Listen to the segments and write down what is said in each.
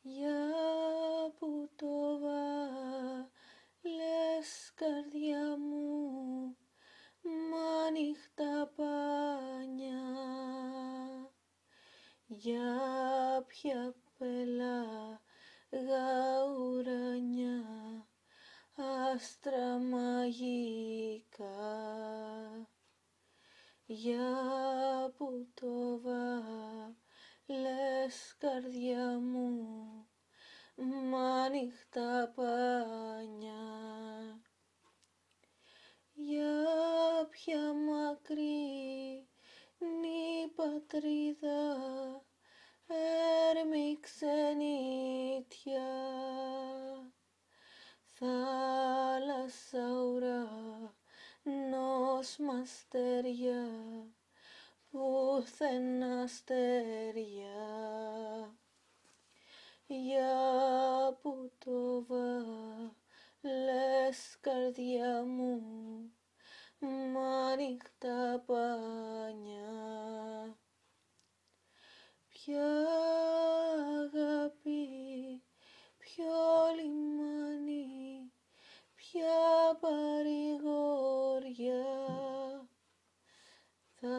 Για που το βάλες καρδιά μου μ' ανοιχτά πάνια, για ποια πέλαγα ουρανιά άστρα μαγικά, για που το βάλες καρδιά μου μ' ανοιχτά πάνια, για ποια μακρινή πατρίδα έρμη ξενιτιά, θάλασσα ουρανός μ' αστέρια, πουθενά αστέρια, για που το βάλες καρδιά μου μ' ανοιχτά πάνια. Ποια αγάπη, ποιο λιμάνι, ποια παρηγοριά θα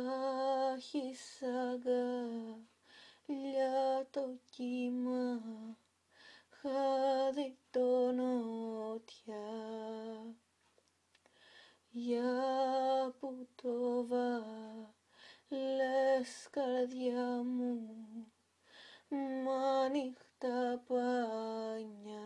έχεις αγκαλιά το κύμα, χάδι το νότια, για που το βάλες καρδιά μου μ' ανοιχτά πάνια.